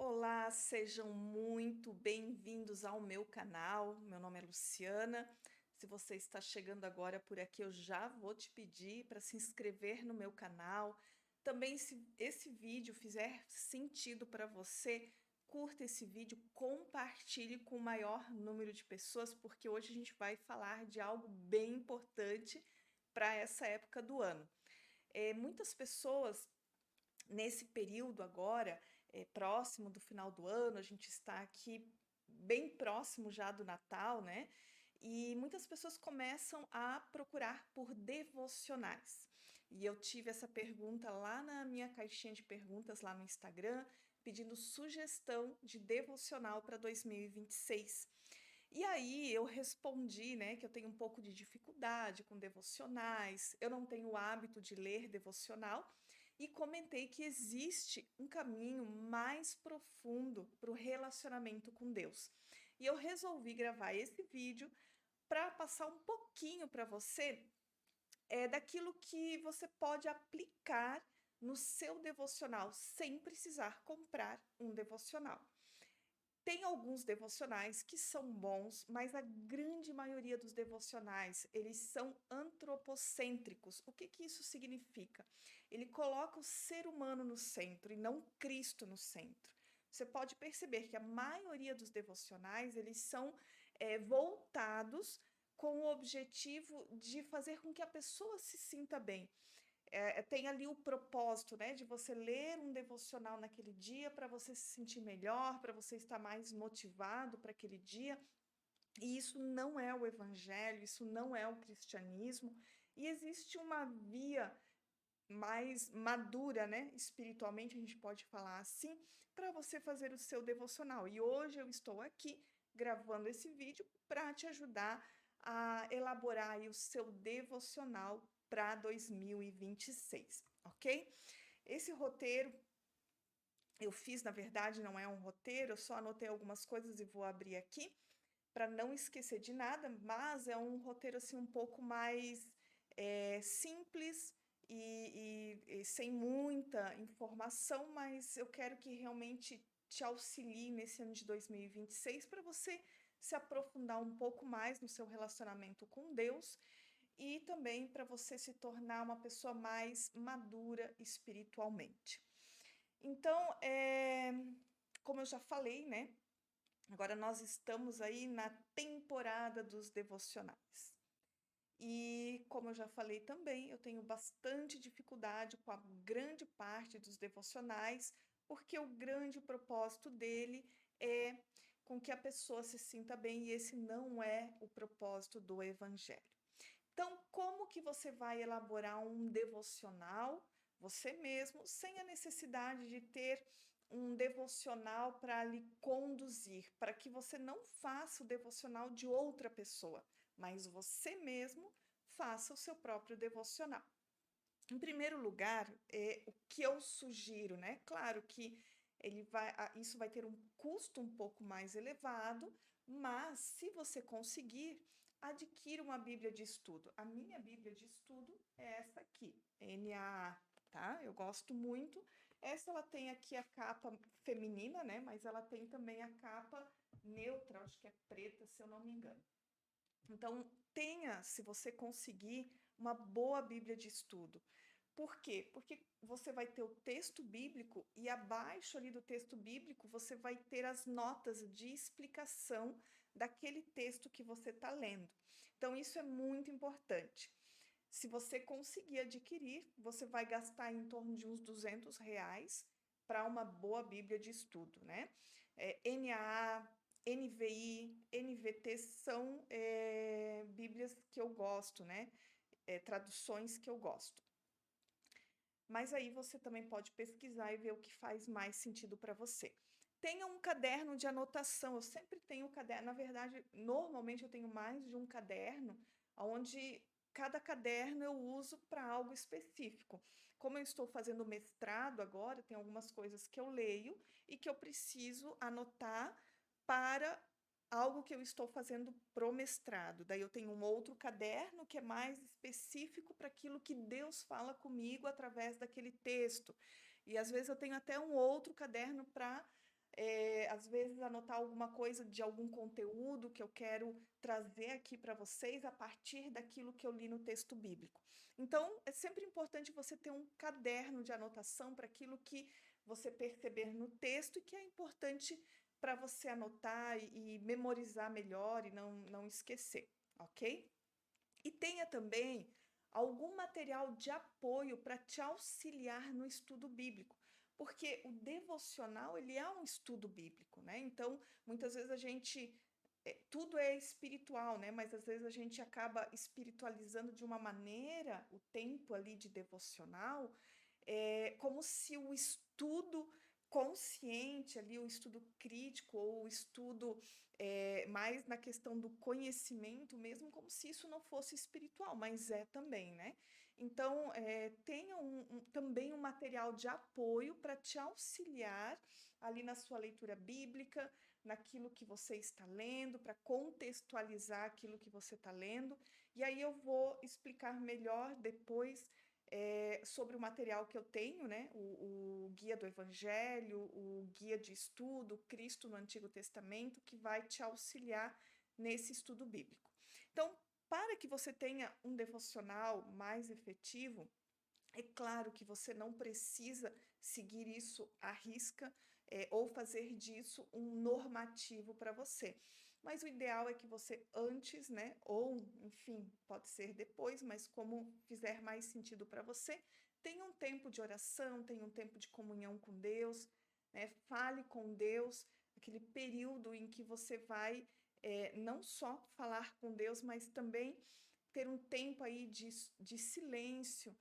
Olá, sejam muito bem-vindos ao meu canal. Meu nome é Luciana. Se você está chegando agora por aqui, eu já vou te pedir para se inscrever no meu canal. Também, se esse vídeo fizer sentido para você, curta esse vídeo, compartilhe com o maior número de pessoas, porque hoje a gente vai falar de algo bem importante para essa época do ano. Muitas pessoas nesse período agora, próximo do final do ano, a gente está aqui bem próximo já do Natal, né? E muitas pessoas começam a procurar por devocionais. E eu tive essa pergunta lá na minha caixinha de perguntas lá no Instagram, pedindo sugestão de devocional para 2026. E aí eu respondi, né, que eu tenho um pouco de dificuldade com devocionais, eu não tenho o hábito de ler devocional e comentei que existe um caminho mais profundo para o relacionamento com Deus. E eu resolvi gravar esse vídeo para passar um pouquinho para você daquilo que você pode aplicar no seu devocional sem precisar comprar um devocional. Tem alguns devocionais que são bons, mas a grande maioria dos devocionais, eles são antropocêntricos. O que que isso significa? Ele coloca o ser humano no centro e não Cristo no centro. Você pode perceber que a maioria dos devocionais, eles são voltados com o objetivo de fazer com que a pessoa se sinta bem. Tem ali o propósito, né, de você ler um devocional naquele dia para você se sentir melhor, para você estar mais motivado para aquele dia. E isso não é o evangelho, isso não é o cristianismo. E existe uma via mais madura, né, espiritualmente, a gente pode falar assim, para você fazer o seu devocional. E hoje eu estou aqui gravando esse vídeo para te ajudar a elaborar aí o seu devocional para 2026, ok? Esse roteiro eu fiz, na verdade, não é um roteiro, eu só anotei algumas coisas e vou abrir aqui para não esquecer de nada, mas é um roteiro assim um pouco mais simples e sem muita informação, mas eu quero que realmente te auxilie nesse ano de 2026 para você se aprofundar um pouco mais no seu relacionamento com Deus e também para você se tornar uma pessoa mais madura espiritualmente. Então, como eu já falei, né? Agora nós estamos aí na temporada dos devocionais. E como eu já falei também, eu tenho bastante dificuldade com a grande parte dos devocionais, porque o grande propósito dele é com que a pessoa se sinta bem, e esse não é o propósito do evangelho. Então, como que você vai elaborar um devocional você mesmo, sem a necessidade de ter um devocional para lhe conduzir, para que você não faça o devocional de outra pessoa, mas você mesmo faça o seu próprio devocional. Em primeiro lugar, o que eu sugiro, né? Claro que isso vai ter um custo um pouco mais elevado, mas se você conseguir, adquira uma Bíblia de estudo. A minha Bíblia de estudo é essa aqui, NAA, tá? Eu gosto muito. Essa ela tem aqui a capa feminina, né? Mas ela tem também a capa neutra, acho que é preta, se eu não me engano. Então, tenha, se você conseguir, uma boa Bíblia de estudo. Por quê? Porque você vai ter o texto bíblico e abaixo ali do texto bíblico você vai ter as notas de explicação daquele texto que você está lendo. Então, isso é muito importante. Se você conseguir adquirir, você vai gastar em torno de uns R$ 200 para uma boa Bíblia de estudo, né? NAA, NVI, NVT são Bíblias que eu gosto, né? Traduções que eu gosto. Mas aí você também pode pesquisar e ver o que faz mais sentido para você. Tenha um caderno de anotação. Eu sempre tenho um caderno. Na verdade, normalmente eu tenho mais de um caderno, onde cada caderno eu uso para algo específico. Como eu estou fazendo mestrado agora, tem algumas coisas que eu leio e que eu preciso anotar para algo que eu estou fazendo pro mestrado. Daí eu tenho um outro caderno que é mais específico para aquilo que Deus fala comigo através daquele texto. E às vezes eu tenho até um outro caderno para às vezes anotar alguma coisa de algum conteúdo que eu quero trazer aqui para vocês a partir daquilo que eu li no texto bíblico. Então, é sempre importante você ter um caderno de anotação para aquilo que você perceber no texto e que é importante para você anotar e memorizar melhor e não esquecer, ok? E tenha também algum material de apoio para te auxiliar no estudo bíblico, porque o devocional ele é um estudo bíblico, né? Então, muitas vezes a gente tudo é espiritual, né? Mas às vezes a gente acaba espiritualizando de uma maneira o tempo ali de devocional, como se o estudo consciente ali, o estudo crítico ou o estudo mais na questão do conhecimento mesmo, como se isso não fosse espiritual, mas é também, né? Então, tenha também um material de apoio para te auxiliar ali na sua leitura bíblica, naquilo que você está lendo, para contextualizar aquilo que você está lendo. E aí eu vou explicar melhor depois sobre o material que eu tenho, né? O Guia do Evangelho, o Guia de Estudo, Cristo no Antigo Testamento, que vai te auxiliar nesse estudo bíblico. Então, para que você tenha um devocional mais efetivo, é claro que você não precisa seguir isso à risca, ou fazer disso um normativo para você. Mas o ideal é que você antes, né, ou enfim, pode ser depois, mas como fizer mais sentido para você, tenha um tempo de oração, tenha um tempo de comunhão com Deus, né, fale com Deus, aquele período em que você vai não só falar com Deus, mas também ter um tempo aí de silêncio,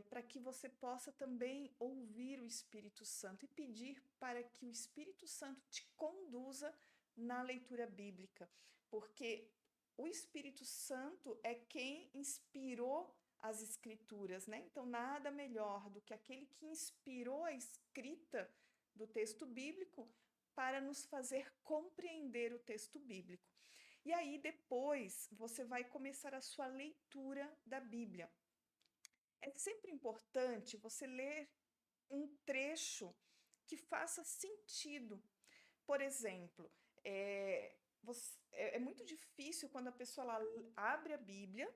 para que você possa também ouvir o Espírito Santo e pedir para que o Espírito Santo te conduza na leitura bíblica, porque o Espírito Santo é quem inspirou as escrituras, né? Então, nada melhor do que aquele que inspirou a escrita do texto bíblico para nos fazer compreender o texto bíblico. E aí, depois, você vai começar a sua leitura da Bíblia. É sempre importante você ler um trecho que faça sentido. Por exemplo, é muito difícil quando a pessoa abre a Bíblia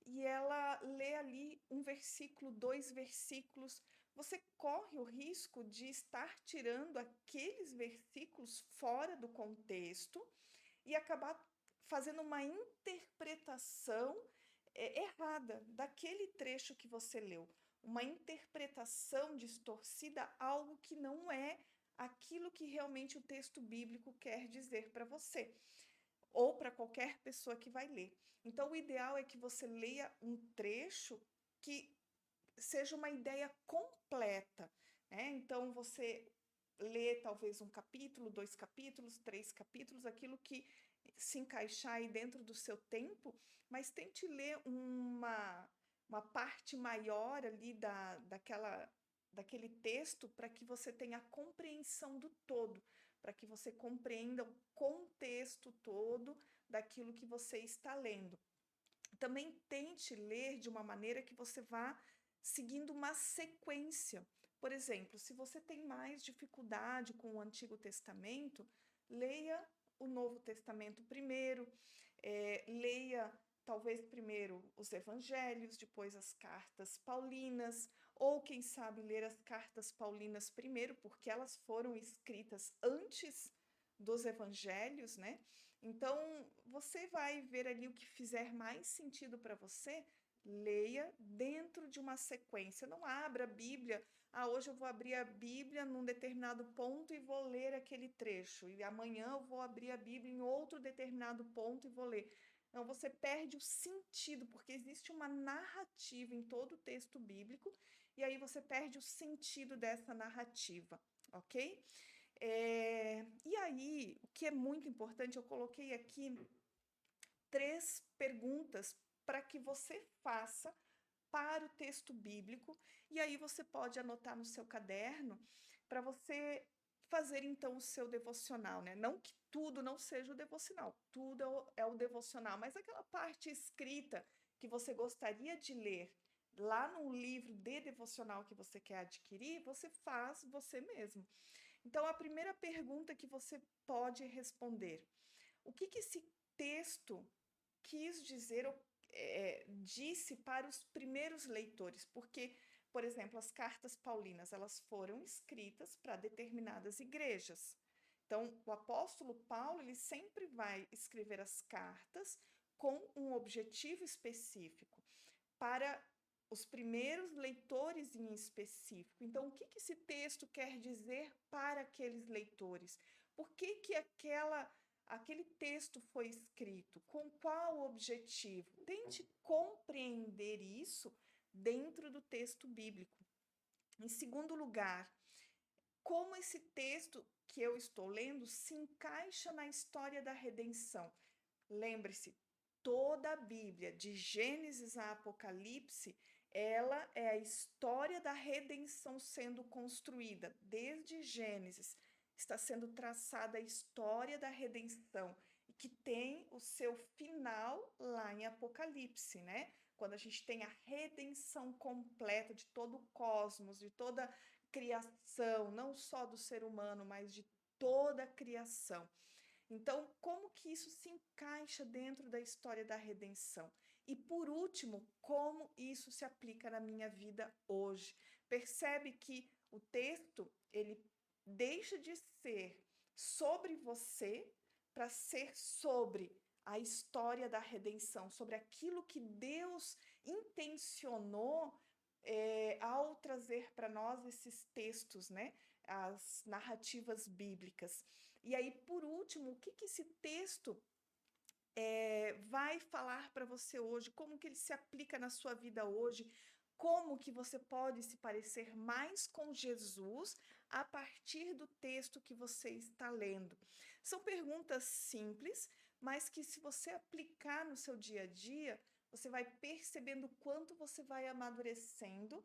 e ela lê ali um versículo, dois versículos. Você corre o risco de estar tirando aqueles versículos fora do contexto e acabar fazendo uma interpretação errada daquele trecho que você leu. Uma interpretação distorcida, algo que não é aquilo que realmente o texto bíblico quer dizer para você, ou para qualquer pessoa que vai ler. Então, o ideal é que você leia um trecho que seja uma ideia completa, né? Então, você lê talvez um capítulo, dois capítulos, três capítulos, aquilo que se encaixar aí dentro do seu tempo, mas tente ler uma parte maior ali daquele texto para que você tenha a compreensão do todo, para que você compreenda o contexto todo daquilo que você está lendo. Também tente ler de uma maneira que você vá seguindo uma sequência. Por exemplo, se você tem mais dificuldade com o Antigo Testamento, leia o Novo Testamento primeiro, leia talvez primeiro os Evangelhos, depois as cartas paulinas, ou quem sabe ler as cartas paulinas primeiro, porque elas foram escritas antes dos Evangelhos, né? Então, você vai ver ali o que fizer mais sentido para você, leia dentro de uma sequência. Não abra a Bíblia. Ah, hoje eu vou abrir a Bíblia num determinado ponto e vou ler aquele trecho. E amanhã eu vou abrir a Bíblia em outro determinado ponto e vou ler. Não, você perde o sentido, porque existe uma narrativa em todo o texto bíblico, e aí você perde o sentido dessa narrativa, ok? E aí, o que é muito importante, eu coloquei aqui 3 perguntas para que você faça para o texto bíblico, e aí você pode anotar no seu caderno para você fazer então o seu devocional, né? Não que tudo não seja o devocional, tudo é o devocional, mas aquela parte escrita que você gostaria de ler lá no livro de devocional que você quer adquirir, você faz você mesmo. Então, a primeira pergunta que você pode responder: o que que esse texto quis dizer ou disse para os primeiros leitores? Porque, por exemplo, as cartas paulinas, elas foram escritas para determinadas igrejas. Então, o apóstolo Paulo, ele sempre vai escrever as cartas com um objetivo específico, para os primeiros leitores em específico. Então, o que que esse texto quer dizer para aqueles leitores? Por que que aquele texto foi escrito? Com qual objetivo? Tente compreender isso dentro do texto bíblico. Em segundo lugar, como esse texto que eu estou lendo se encaixa na história da redenção? Lembre-se, toda a Bíblia, de Gênesis a Apocalipse, ela é a história da redenção sendo construída. Desde Gênesis está sendo traçada a história da redenção e que tem o seu final lá em Apocalipse, né? Quando a gente tem a redenção completa de todo o cosmos, de toda a criação, não só do ser humano, mas de toda a criação. Então, como que isso se encaixa dentro da história da redenção? E por último, como isso se aplica na minha vida hoje? Percebe que o texto, ele deixa de ser sobre você para ser sobre a história da redenção, sobre aquilo que Deus intencionou ao trazer para nós esses textos, né? As narrativas bíblicas. E aí, por último, o que que esse texto vai falar para você hoje? Como que ele se aplica na sua vida hoje? Como que você pode se parecer mais com Jesus a partir do texto que você está lendo? São perguntas simples, mas que se você aplicar no seu dia a dia, você vai percebendo o quanto você vai amadurecendo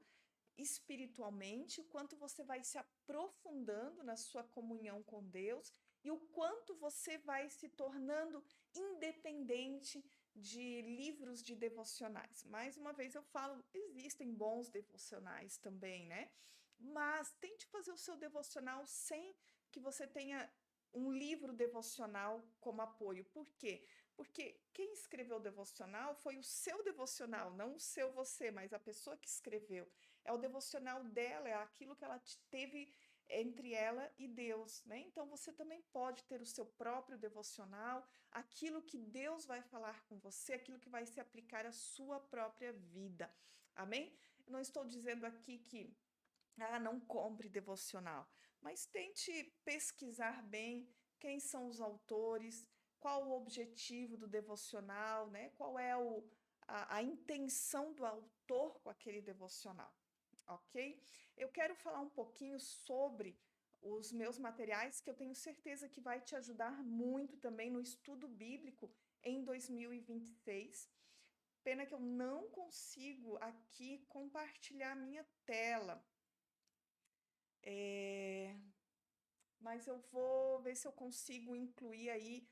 espiritualmente, o quanto você vai se aprofundando na sua comunhão com Deus e o quanto você vai se tornando independente de livros de devocionais. Mais uma vez eu falo, existem bons devocionais também, né? Mas tente fazer o seu devocional sem que você tenha um livro devocional como apoio. Por quê? Porque quem escreveu o devocional foi o seu devocional, não o seu você, mas a pessoa que escreveu. É o devocional dela, é aquilo que ela teve entre ela e Deus, né? Então você também pode ter o seu próprio devocional, aquilo que Deus vai falar com você, aquilo que vai se aplicar à sua própria vida. Amém? Eu não estou dizendo aqui que não compre devocional, mas tente pesquisar bem quem são os autores, qual o objetivo do devocional, né? Qual é a intenção do autor com aquele devocional, ok? Eu quero falar um pouquinho sobre os meus materiais, que eu tenho certeza que vai te ajudar muito também no estudo bíblico em 2026. Pena que eu não consigo aqui compartilhar minha tela. Mas eu vou ver se eu consigo incluir aí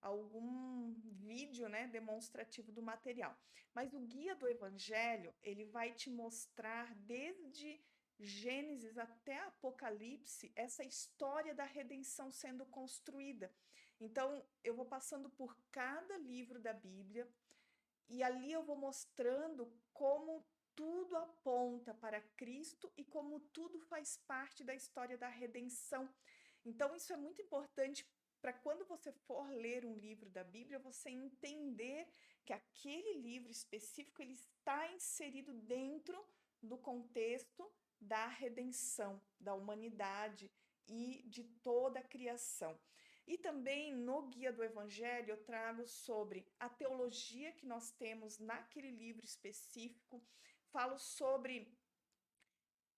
algum vídeo, né, demonstrativo do material. Mas o guia do Evangelho, ele vai te mostrar desde Gênesis até Apocalipse essa história da redenção sendo construída. Então, eu vou passando por cada livro da Bíblia e ali eu vou mostrando como tudo aponta para Cristo e como tudo faz parte da história da redenção. Então, isso é muito importante para quando você for ler um livro da Bíblia, você entender que aquele livro específico ele está inserido dentro do contexto da redenção da humanidade e de toda a criação. E também no Guia do Evangelho eu trago sobre a teologia que nós temos naquele livro específico, falo sobre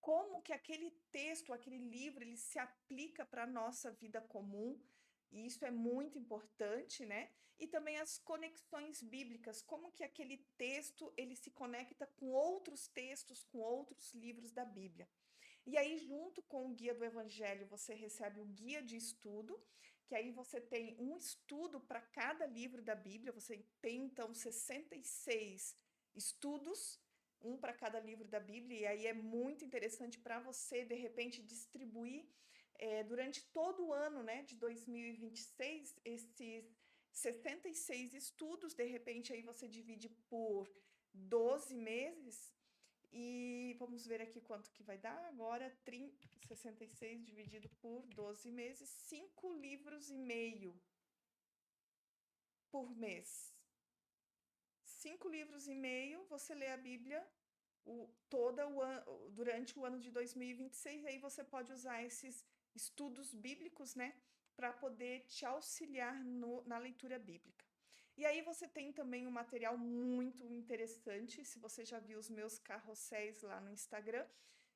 como que aquele texto, aquele livro, ele se aplica para a nossa vida comum, e isso é muito importante, né? E também as conexões bíblicas, como que aquele texto, ele se conecta com outros textos, com outros livros da Bíblia. E aí, junto com o guia do Evangelho, você recebe o guia de estudo, que aí você tem um estudo para cada livro da Bíblia, você tem então 66 estudos, um para cada livro da Bíblia, e aí é muito interessante para você, de repente, distribuir durante todo o ano, né, de 2026, esses 66 estudos, de repente aí você divide por 12 meses, e vamos ver aqui quanto que vai dar agora, 66 dividido por 12 meses, 5 livros e meio por mês. 5 livros e meio, você lê a Bíblia durante o ano de 2026, e aí você pode usar esses estudos bíblicos, né, para poder te auxiliar na leitura bíblica. E aí você tem também um material muito interessante, se você já viu os meus carrosséis lá no Instagram,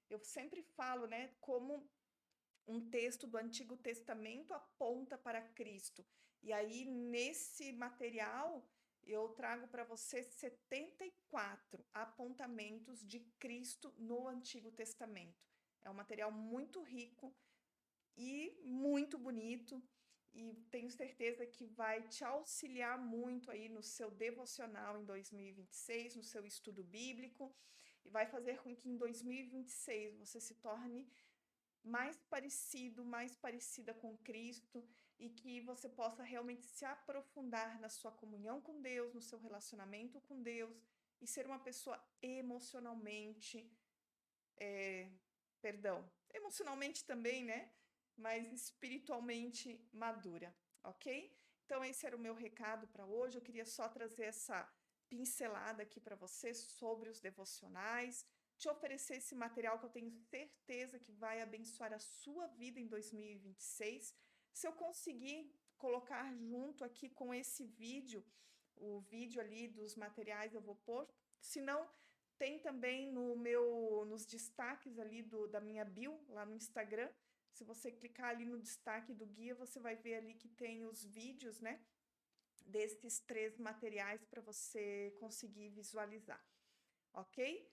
eu sempre falo, né, como um texto do Antigo Testamento aponta para Cristo. E aí, nesse material, eu trago para você 74 apontamentos de Cristo no Antigo Testamento. É um material muito rico e muito bonito, e tenho certeza que vai te auxiliar muito aí no seu devocional em 2026, no seu estudo bíblico, e vai fazer com que em 2026 você se torne mais parecido, mais parecida com Cristo, e que você possa realmente se aprofundar na sua comunhão com Deus, no seu relacionamento com Deus, e ser uma pessoa emocionalmente, emocionalmente também, né? Mas espiritualmente madura, ok? Então, esse era o meu recado para hoje. Eu queria só trazer essa pincelada aqui para você sobre os devocionais, te oferecer esse material que eu tenho certeza que vai abençoar a sua vida em 2026. Se eu conseguir colocar junto aqui com esse vídeo, o vídeo ali dos materiais eu vou pôr, se não, tem também nos destaques ali da minha bio, lá no Instagram. Se você clicar ali no destaque do guia, você vai ver ali que tem os vídeos, né, desses 3 materiais para você conseguir visualizar, ok?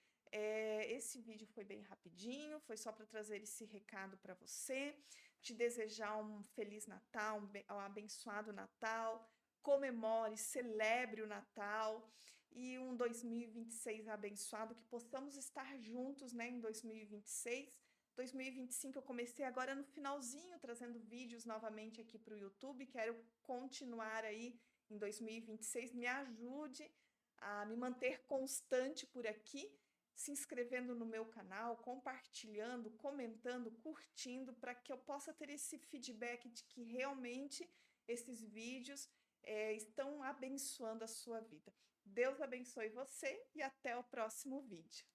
Esse vídeo foi bem rapidinho, foi só para trazer esse recado para você, te desejar um Feliz Natal, um abençoado Natal, comemore, celebre o Natal, e um 2026 abençoado, que possamos estar juntos, né, em 2026. 2025 eu comecei agora no finalzinho, trazendo vídeos novamente aqui para o YouTube, quero continuar aí em 2026, me ajude a me manter constante por aqui, se inscrevendo no meu canal, compartilhando, comentando, curtindo, para que eu possa ter esse feedback de que realmente esses vídeos estão abençoando a sua vida. Deus abençoe você e até o próximo vídeo.